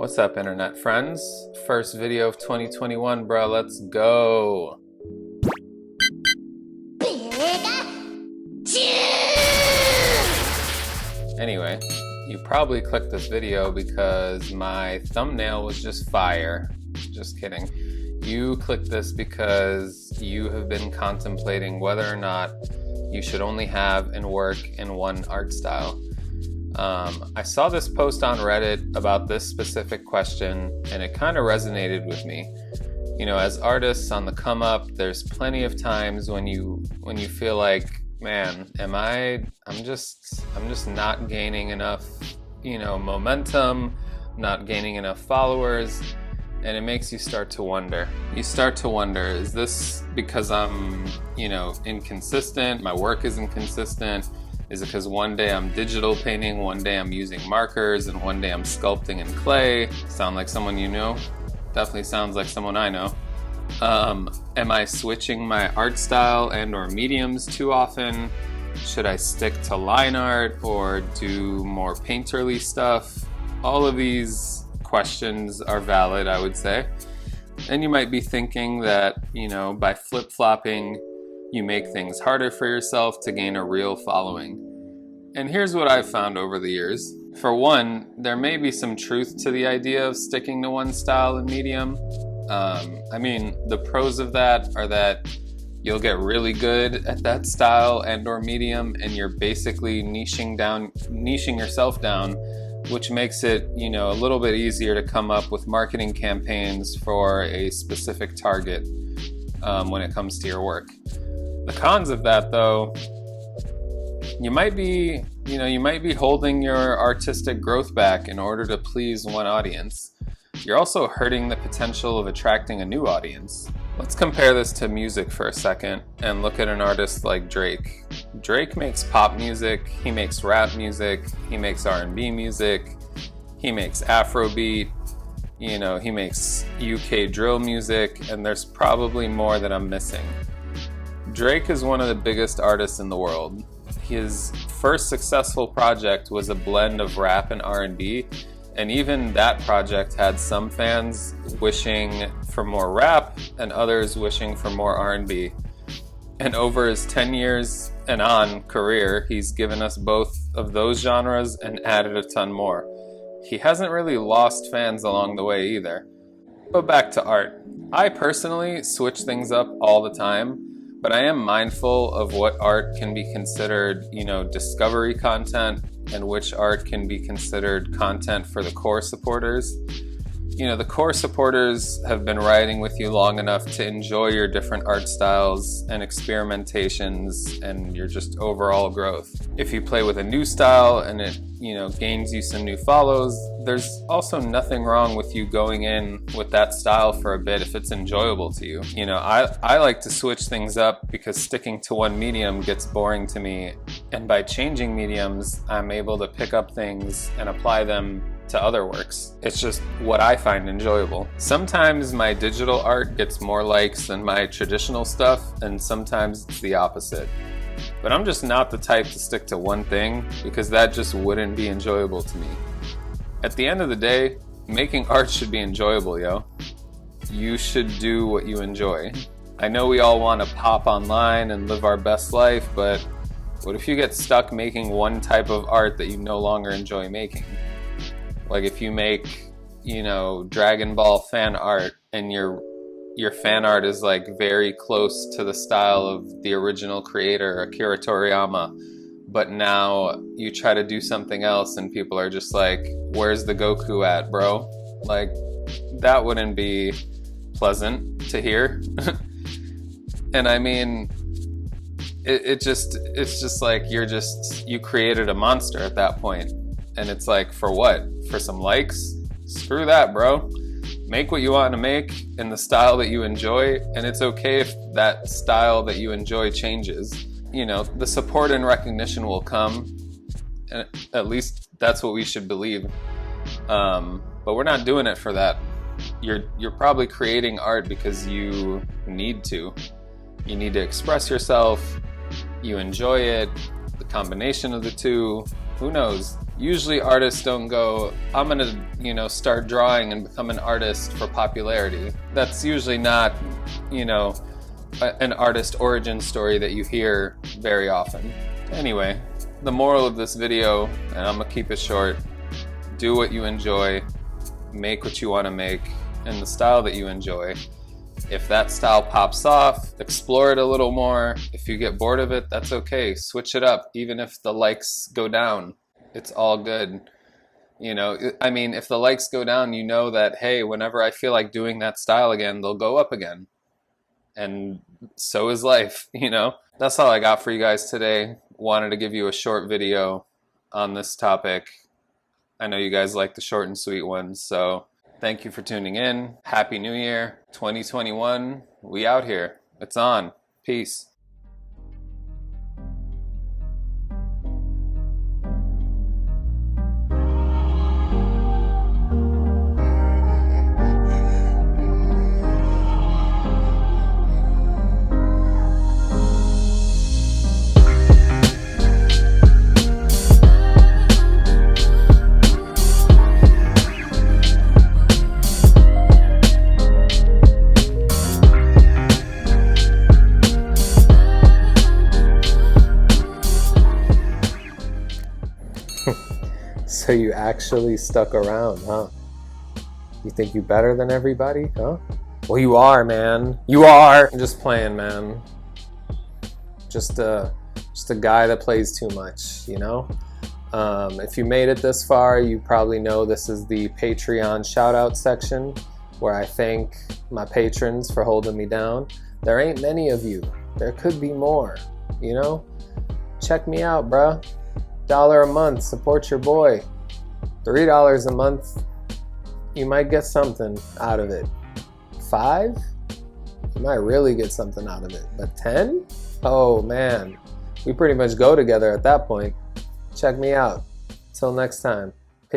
What's up, internet friends? First video of 2021, bro. Let's go. Anyway, you probably clicked this video because my thumbnail was just fire. Just kidding. You clicked this because you have been contemplating whether or not you should only have and work in one art style. I saw this post on Reddit about this specific question, and it kind of resonated with me. You know, as artists on the come up, there's plenty of times when you feel like, man, I'm just not gaining enough, momentum, not gaining enough followers, and it makes you start to wonder. You start to wonder, is this because I'm, inconsistent, my work is inconsistent? Is it because one day I'm digital painting, one day I'm using markers, and one day I'm sculpting in clay? Sound like someone you know? Definitely sounds like someone I know. Am I switching my art style and or mediums too often? Should I stick to line art or do more painterly stuff? All of these questions are valid, I would say. And you might be thinking that, by flip-flopping, you make things harder for yourself to gain a real following. And here's what I've found over the years. For one, there may be some truth to the idea of sticking to one style and medium. The pros of that are that you'll get really good at that style and or medium, and you're basically niching yourself down, which makes it, a little bit easier to come up with marketing campaigns for a specific target when it comes to your work. The cons of that, though, you might be holding your artistic growth back in order to please one audience. You're also hurting the potential of attracting a new audience. Let's compare this to music for a second and look at an artist like Drake. Drake makes pop music, he makes rap music, he makes R&B music, he makes Afrobeat, he makes UK drill music, and there's probably more that I'm missing. Drake is one of the biggest artists in the world. His first successful project was a blend of rap and R&B, and even that project had some fans wishing for more rap and others wishing for more R&B. And over his 10 years and on career, he's given us both of those genres and added a ton more. He hasn't really lost fans along the way either. But back to art. I personally switch things up all the time, but I am mindful of what art can be considered, discovery content, and which art can be considered content for the core supporters. The core supporters have been riding with you long enough to enjoy your different art styles and experimentations and your just overall growth. If you play with a new style and it, gains you some new follows, there's also nothing wrong with you going in with that style for a bit if it's enjoyable to you. I like to switch things up because sticking to one medium gets boring to me, and by changing mediums, I'm able to pick up things and apply them to other works. It's just what I find enjoyable. Sometimes my digital art gets more likes than my traditional stuff, and sometimes it's the opposite. But I'm just not the type to stick to one thing because that just wouldn't be enjoyable to me. At the end of the day, making art should be enjoyable, yo. You should do what you enjoy. I know we all want to pop online and live our best life, but what if you get stuck making one type of art that you no longer enjoy making? Like if you make, Dragon Ball fan art and your fan art is like very close to the style of the original creator, Akira Toriyama, but now you try to do something else and people are just like, where's the Goku at, bro? Like, that wouldn't be pleasant to hear. And it's just like you created a monster at that point. And it's like, for what? For some likes? Screw that, bro. Make what you want to make in the style that you enjoy, and it's okay if that style that you enjoy changes. The support and recognition will come, and at least that's what we should believe. But we're not doing it for that. You're probably creating art because you need to. You need to express yourself. You enjoy it. The combination of the two, who knows? Usually artists don't go, I'm gonna, start drawing and become an artist for popularity. That's usually not, an artist origin story that you hear very often. Anyway, the moral of this video, and I'm gonna keep it short, do what you enjoy, make what you want to make in the style that you enjoy. If that style pops off, explore it a little more. If you get bored of it, that's okay. Switch it up, even if the likes go down. It's all good. If the likes go down, you know that, hey, whenever I feel like doing that style again, they'll go up again. And so is life, That's all I got for you guys today. Wanted to give you a short video on this topic. I know you guys like the short and sweet ones, so thank you for tuning in. Happy New Year, 2021. We out here. It's on. Peace. So you actually stuck around, huh? You think you better than everybody, huh? Well, you are, man. You are. I'm just playing, man. Just a guy that plays too much, If you made it this far, you probably know this is the Patreon shout-out section where I thank my patrons for holding me down. There ain't many of you. There could be more, Check me out, bruh. $1 a month, support your boy. $3 a month, you might get something out of it. $5, you might really get something out of it. But $10, oh man, we pretty much go together at that point. Check me out. Till next time.